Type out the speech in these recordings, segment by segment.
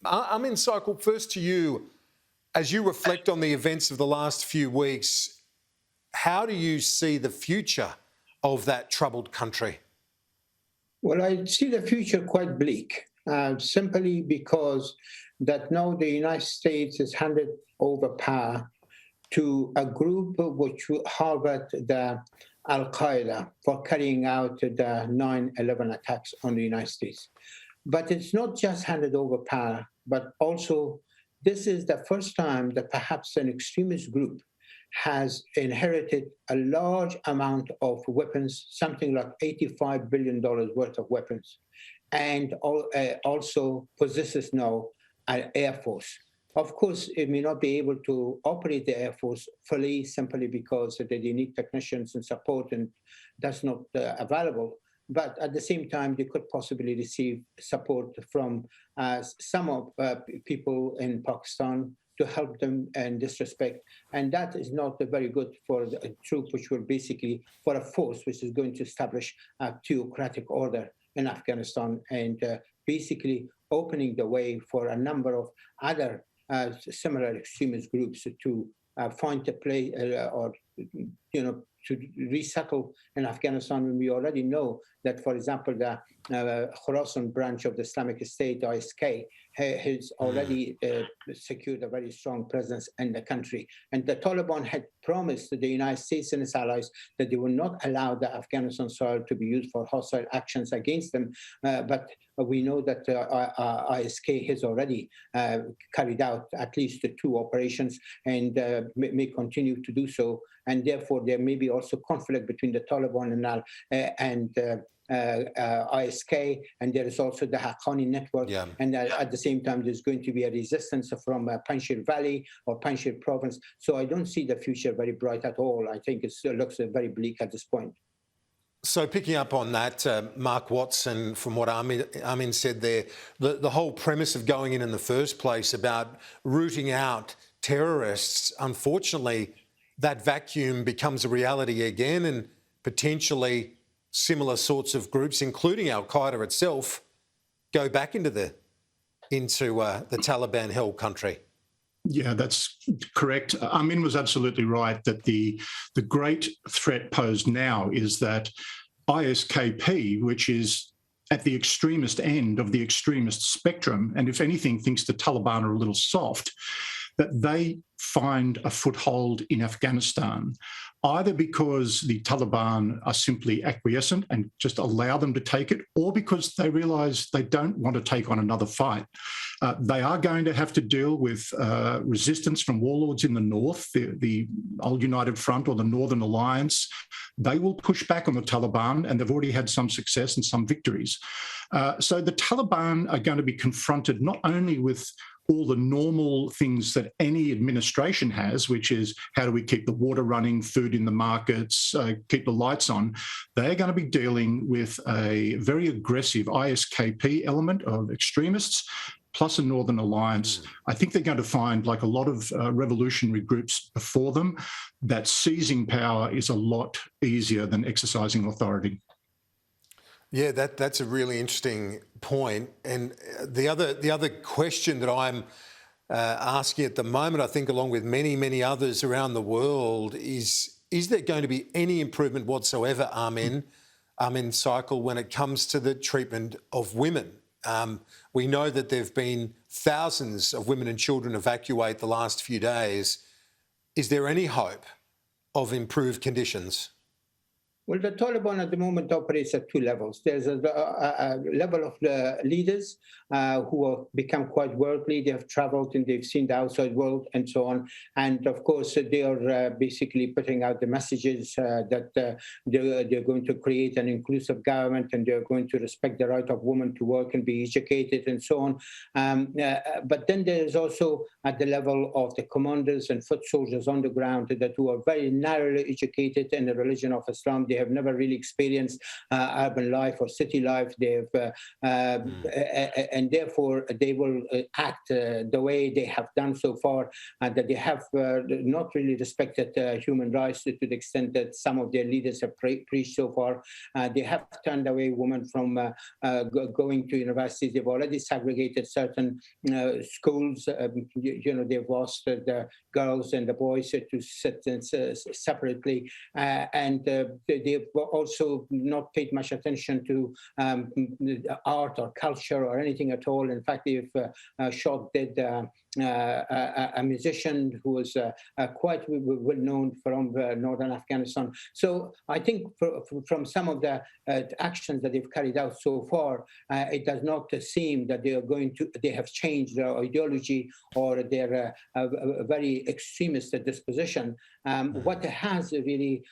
I'm in cycle first to you. As you reflect on the events of the last few weeks, how do you see the future of that troubled country? Well, I see the future quite bleak, simply because that now the United States has handed over power to a group which harbored the Al Qaeda for carrying out the 9/11 attacks on the United States. But it's not just handed over power, but also this is the first time that perhaps an extremist group has inherited a large amount of weapons, something like $85 billion worth of weapons, and also possesses now an air force. Of course, it may not be able to operate the air force fully simply because they need technicians and support, and that's not available. But at the same time, they could possibly receive support from some of people in Pakistan to help them in this respect. And that is not very good for a troop which will basically, for a force which is going to establish a theocratic order in Afghanistan and basically opening the way for a number of other similar extremist groups to find a place or, to resettle in Afghanistan. And we already know that, for example, the Khorasan branch of the Islamic State, ISK, has already secured a very strong presence in the country. And the Taliban had promised the United States and its allies that they will not allow the Afghanistan soil to be used for hostile actions against them. But we know that ISK has already carried out at least 2 operations and may continue to do so. And therefore, there may be also conflict between the Taliban and ISK, and there is also the Haqqani network. Yeah. And at the same time, there's going to be a resistance from Panjshir Valley or Panjshir province. So I don't see the future very bright at all. I think it looks very bleak at this point. So picking up on that, Mark Watson, from what Amin said there, the whole premise of going in the first place about rooting out terrorists, unfortunately, that vacuum becomes a reality again, and potentially similar sorts of groups, including Al Qaeda itself, go back into the Taliban-held country. Yeah, that's correct. Amin was absolutely right that the great threat posed now is that ISKP, which is at the extremist end of the extremist spectrum, and if anything thinks the Taliban are a little soft, that they find a foothold in Afghanistan, either because the Taliban are simply acquiescent and just allow them to take it, or because they realise they don't want to take on another fight. They are going to have to deal with resistance from warlords in the north, the Old United Front or the Northern Alliance. They will push back on the Taliban, and they've already had some success and some victories. So the Taliban are going to be confronted not only with all the normal things that any administration has, which is how do we keep the water running, food in the markets, keep the lights on. They're going to be dealing with a very aggressive ISKP element of extremists, plus a Northern Alliance. I think they're going to find, like a lot of revolutionary groups before them, that seizing power is a lot easier than exercising authority. Yeah, that's a really interesting point. And the other question that I'm asking at the moment, I think along with many others around the world, is there going to be any improvement whatsoever, Amin Cycle, when it comes to the treatment of women? We know that there have been thousands of women and children evacuate the last few days. Is there any hope of improved conditions? Well, the Taliban at the moment operates at 2 levels. There's a level of the leaders who have become quite worldly. They have traveled and they've seen the outside world and so on. And of course, they are basically putting out the messages that they're going to create an inclusive government and they're going to respect the right of women to work and be educated and so on. But then there's also at the level of the commanders and foot soldiers on the ground that who are very narrowly educated in the religion of Islam. They have never really experienced urban life or city life. They have and therefore they will act the way they have done so far, and that they have not really respected human rights to the extent that some of their leaders have preached so far. They have turned away women from going to universities. They've already segregated certain schools. They've asked the girls and the boys to sit separately, and they've also not paid much attention to art or culture or anything at all. In fact, they've shot dead a musician who was quite well known from northern Afghanistan. So I think from some of the actions that they've carried out so far, it does not seem that they have changed their ideology or their very extremist disposition. What has really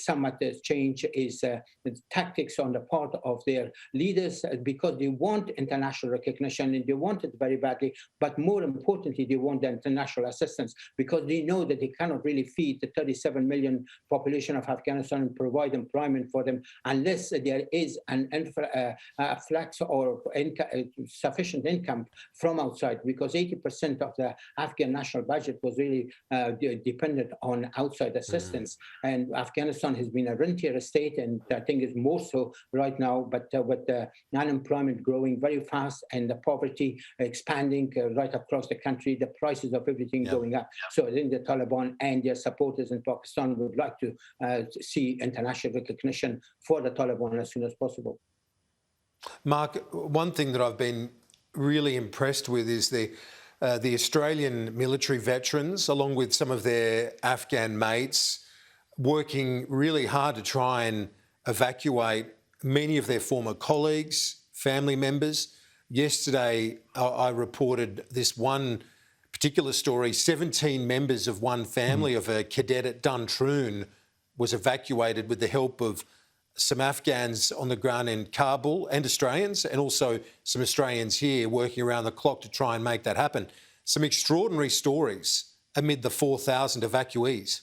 somewhat changed is the tactics on the part of their leaders, because they want international recognition and they want it very badly, but more importantly, they want the international assistance, because they know that they cannot really feed the 37 million population of Afghanistan and provide employment for them unless there is an flux or sufficient income from outside, because 80% of the Afghan national budget was really dependent on outside assistance. And Afghanistan has been a rentier state, and I think is more so right now, but with the unemployment growing very fast and the poverty expanding right across the country, the prices of everything going up. So I think the Taliban and their supporters in Pakistan would like to see international recognition for the Taliban as soon as possible. Mark, one thing that I've been really impressed with is the Australian military veterans, along with some of their Afghan mates, working really hard to try and evacuate many of their former colleagues, family members. Yesterday, I reported this one particular story. 17 members of one family of a cadet at Duntroon was evacuated with the help of some Afghans on the ground in Kabul and Australians, and also some Australians here working around the clock to try and make that happen. Some extraordinary stories amid the 4,000 evacuees.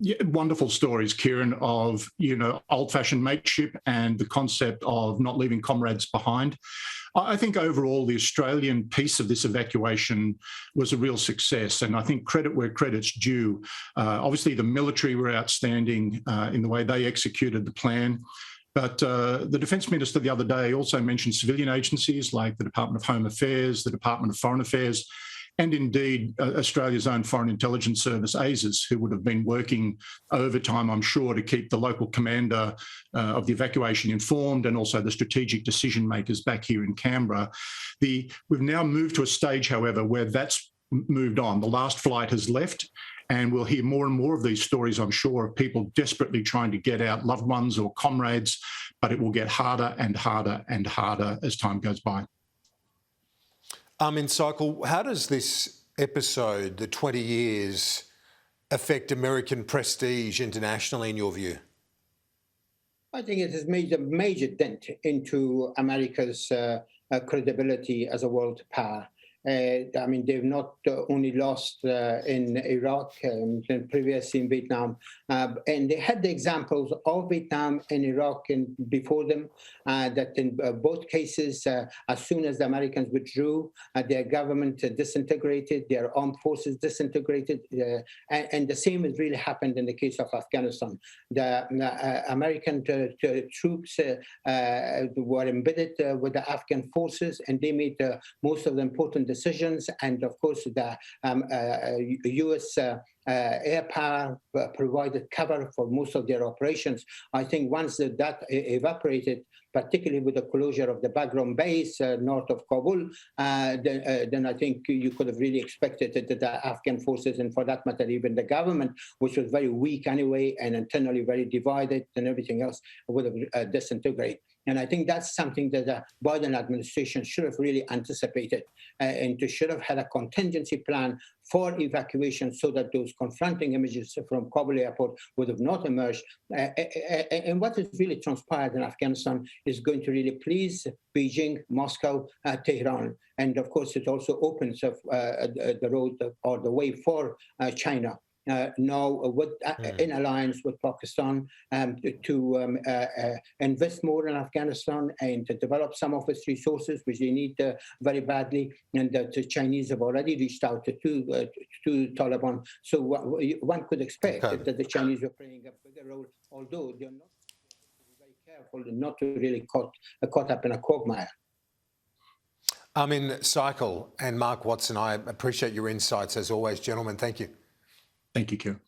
Yeah, wonderful stories, Kieran, of, old-fashioned mateship and the concept of not leaving comrades behind. I think overall the Australian piece of this evacuation was a real success, and I think credit where credit's due. Obviously, the military were outstanding in the way they executed the plan. But the Defence Minister the other day also mentioned civilian agencies like the Department of Home Affairs, the Department of Foreign Affairs, and indeed Australia's own Foreign Intelligence Service, ASIS, who would have been working overtime, I'm sure, to keep the local commander of the evacuation informed, and also the strategic decision makers back here in Canberra. We've now moved to a stage, however, where that's moved on. The last flight has left, and we'll hear more and more of these stories, I'm sure, of people desperately trying to get out loved ones or comrades, but it will get harder and harder and harder as time goes by. In Cycle, how does this episode, the 20 years, affect American prestige internationally, in your view? I think it has made a major dent into America's credibility as a world power. They've not only lost in Iraq and previously in Vietnam, and they had the examples of Vietnam and Iraq and before them, that in both cases, as soon as the Americans withdrew, their government disintegrated, their armed forces disintegrated, and the same has really happened in the case of Afghanistan. The American troops were embedded with the Afghan forces, and they made most of the important decisions, and of course the US air power provided cover for most of their operations. I think once that evaporated, particularly with the closure of the Bagram base north of Kabul, then I think you could have really expected that the Afghan forces, and for that matter even the government, which was very weak anyway and internally very divided and everything else, would have disintegrated. And I think that's something that the Biden administration should have really anticipated, and should have had a contingency plan for evacuation so that those confronting images from Kabul airport would have not emerged. And what has really transpired in Afghanistan is going to really please Beijing, Moscow, Tehran. And of course, it also opens up the road or the way for China. now in alliance with Pakistan to invest more in Afghanistan and to develop some of its resources, which they need very badly. And the Chinese have already reached out to Taliban. So one could expect that the Chinese are playing a bigger role, although they're not very careful not to really caught up in a quagmire. Amin Cycle and Mark Watson, I appreciate your insights as always, gentlemen. Thank you. Thank you, Kieran.